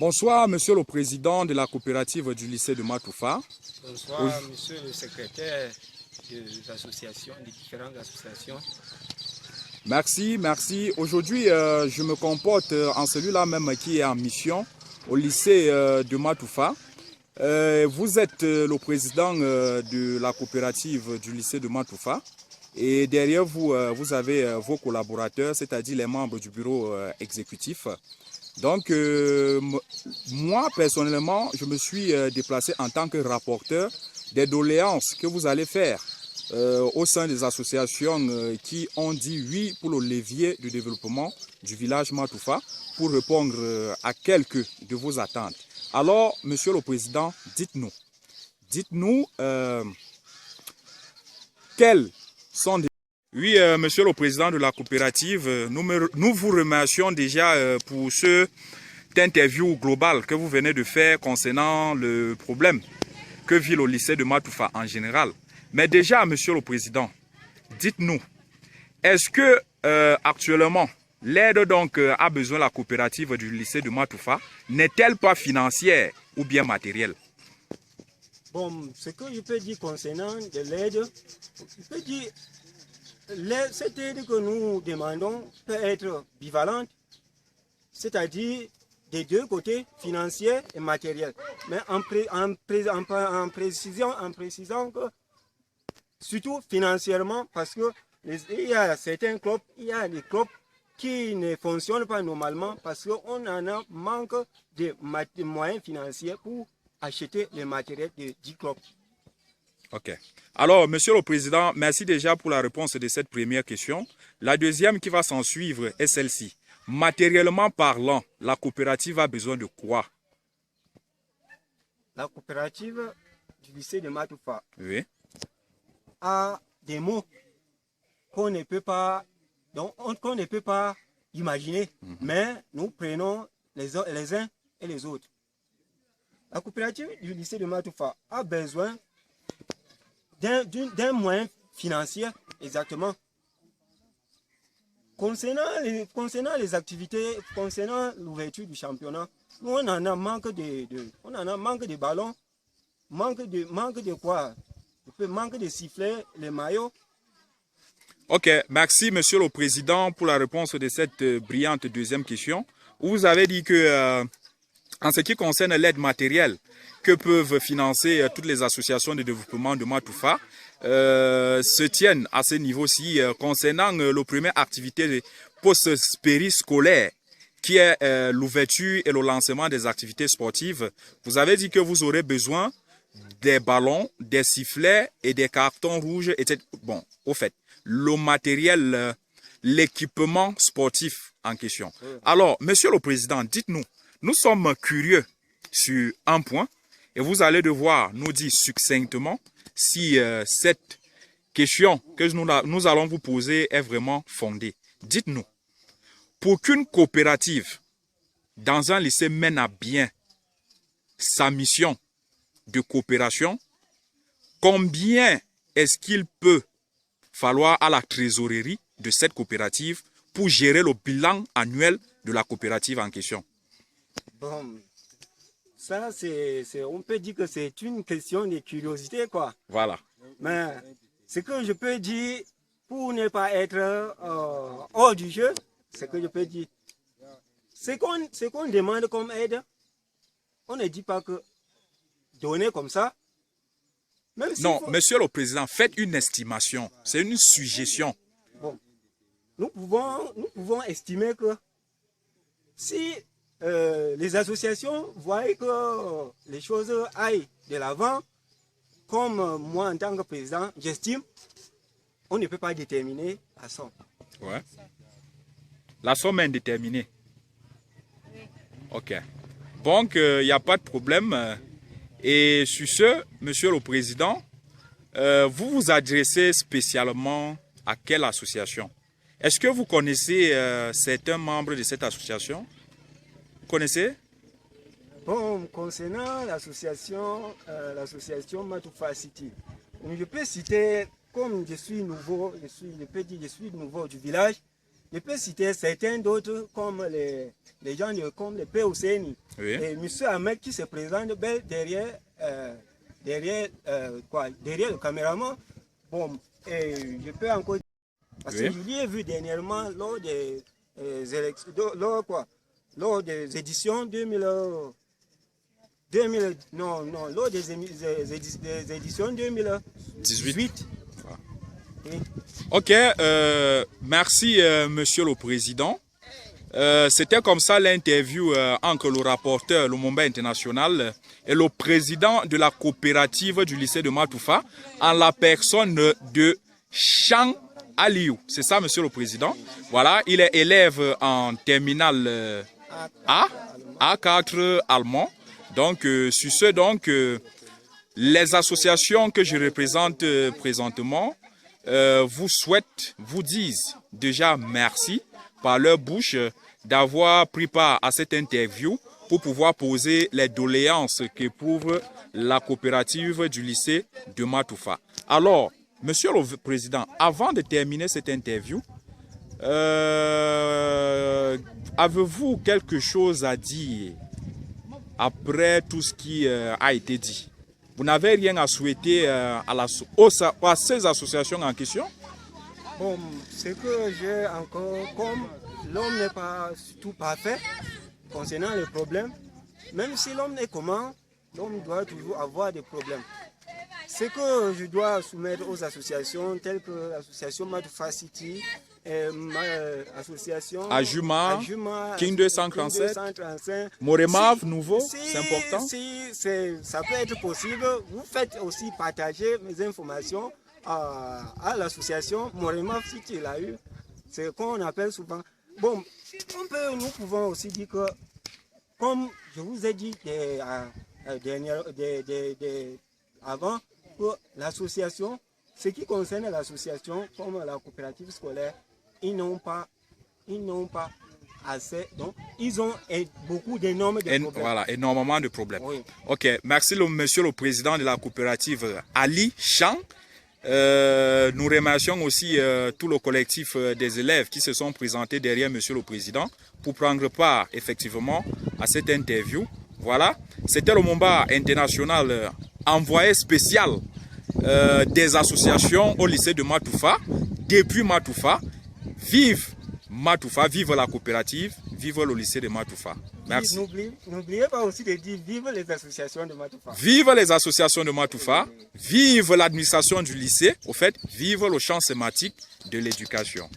Bonsoir, Monsieur le Président de la coopérative du lycée de Matoufa. Bonsoir, Monsieur le secrétaire des associations, des différentes associations. Merci. Aujourd'hui, je me comporte en celui-là même qui est en mission au lycée de Matoufa. Vous êtes le président de la coopérative du lycée de Matoufa. Et derrière vous, vous avez vos collaborateurs, c'est-à-dire les membres du bureau exécutif. Donc, moi, personnellement, je me suis déplacé en tant que rapporteur des doléances que vous allez faire au sein des associations qui ont dit oui pour le levier de développement du village Matoufa pour répondre à quelques de vos attentes. Alors, Monsieur le Président, dites-nous quels sont des... Oui, Monsieur le Président de la coopérative, nous vous remercions déjà pour cette interview globale que vous venez de faire concernant le problème que vit le lycée de Matoufa en général. Mais déjà, Monsieur le Président, dites-nous, est-ce que actuellement, l'aide donc a besoin de la coopérative du lycée de Matoufa n'est-elle pas financière ou bien matérielle? Bon, ce que je peux dire concernant de l'aide, je peux dire cette aide que nous demandons peut être bivalente, c'est-à-dire des deux côtés, financier et matériel. Mais en précisant que, surtout financièrement, parce que il y a certains clubs, il y a des clubs qui ne fonctionnent pas normalement parce qu'on en a manque de moyens financiers pour acheter le matériel de 10 clubs. Ok. Alors, Monsieur le Président, merci déjà pour la réponse de cette première question. La deuxième qui va s'en suivre est celle-ci. Matériellement parlant, la coopérative a besoin de quoi? La coopérative du lycée de Matoufa a des mots qu'on ne peut pas, qu'on ne peut pas imaginer, mais nous prenons les uns et les autres. La coopérative du lycée de Matoufa a besoin d'un moyen financier, exactement. Concernant les activités, concernant l'ouverture du championnat, nous on en a manque de ballons, manque de quoi? Manque de sifflets, les maillots. Ok, merci Monsieur le Président pour la réponse de cette brillante deuxième question. Vous avez dit que en ce qui concerne l'aide matérielle que peuvent financer toutes les associations de développement de Matoufa, se tiennent à ce niveau-ci concernant la première activité post-périscolaire qui est l'ouverture et le lancement des activités sportives. Vous avez dit que vous aurez besoin des ballons, des sifflets et des cartons rouges, etc. Bon, au fait, le matériel, l'équipement sportif en question. Alors, Monsieur le Président, dites-nous, nous sommes curieux sur un point et vous allez devoir nous dire succinctement si cette question que nous allons vous poser est vraiment fondée. Dites-nous, pour qu'une coopérative dans un lycée mène à bien sa mission de coopération, combien est-ce qu'il peut falloir à la trésorerie de cette coopérative pour gérer le bilan annuel de la coopérative en question? Bon, ça, on peut dire que c'est une question de curiosité, quoi. Voilà. Mais ce que je peux dire, pour ne pas être hors du jeu, ce que je peux dire, ce qu'on demande comme aide, on ne dit pas que donner comme ça. Même non, Monsieur le Président, faites une estimation. C'est une suggestion. Bon, nous pouvons estimer que si les associations voient que les choses aillent de l'avant, comme moi en tant que président, j'estime, on ne peut pas déterminer la somme. Ouais. La somme est indéterminée. Ok. Donc, il n'y a pas de problème. Et sur ce, Monsieur le Président, vous vous adressez spécialement à quelle association? Est-ce que vous connaissez certains membres de cette association? Vous connaissez? Bon, concernant l'association Matoufa City, je peux citer, comme je suis nouveau, je peux dire je suis nouveau du village, Je peux citer certains d'autres comme les gens comme le POCNI. Oui. Et M. Ahmed qui se présente derrière, derrière le caméraman. Bon, et je peux encore dire, parce que je l'ai vu dernièrement lors des élections, lors des éditions 2000, lors des éditions 2018. Et... Ok, merci Monsieur le Président. C'était comme ça l'interview entre le rapporteur Lumumba International et le président de la coopérative du lycée de Matoufa en la personne de Chang Aliou. C'est ça, Monsieur le Président. Voilà, il est élève en terminale A4 allemand. Donc, sur ce, donc, les associations que je représente présentement vous disent déjà merci par leur bouche d'avoir pris part à cette interview pour pouvoir poser les doléances qu'éprouve la coopérative du lycée de Matoufa. Alors, Monsieur le Président, avant de terminer cette interview, avez-vous quelque chose à dire après tout ce qui a été dit? Vous n'avez rien à souhaiter à ces associations en question? Bon, ce que j'ai encore, comme l'homme n'est pas tout parfait concernant les problèmes, même si l'homme est commun, l'homme doit toujours avoir des problèmes. Ce que je dois soumettre aux associations telles que l'association Matoufa City, association Ajuma, King 235, Moremav, nouveau, c'est important. Si ça peut être possible, vous faites aussi partager mes informations à l'association Moremav City, là, c'est ce qu'on appelle souvent. Bon, nous pouvons aussi dire que, comme je vous ai dit avant, que l'association, ce qui concerne l'association, comme la coopérative scolaire, ils n'ont pas assez, donc ils ont énormément de problèmes. Voilà, énormément de problèmes. Oui. Ok, merci Monsieur le Président de la coopérative Ali Chang. Nous remercions aussi tout le collectif des élèves qui se sont présentés derrière Monsieur le Président pour prendre part effectivement à cette interview. Voilà, c'était le Lumumba International, envoyé spécial des associations au lycée de Matoufa, depuis Matoufa. Vive Matoufa, vive la coopérative, vive le lycée de Matoufa. Merci. N'oubliez pas aussi de dire vive les associations de Matoufa. Vive les associations de Matoufa, vive l'administration du lycée, au fait, vive le champ sématique de l'éducation.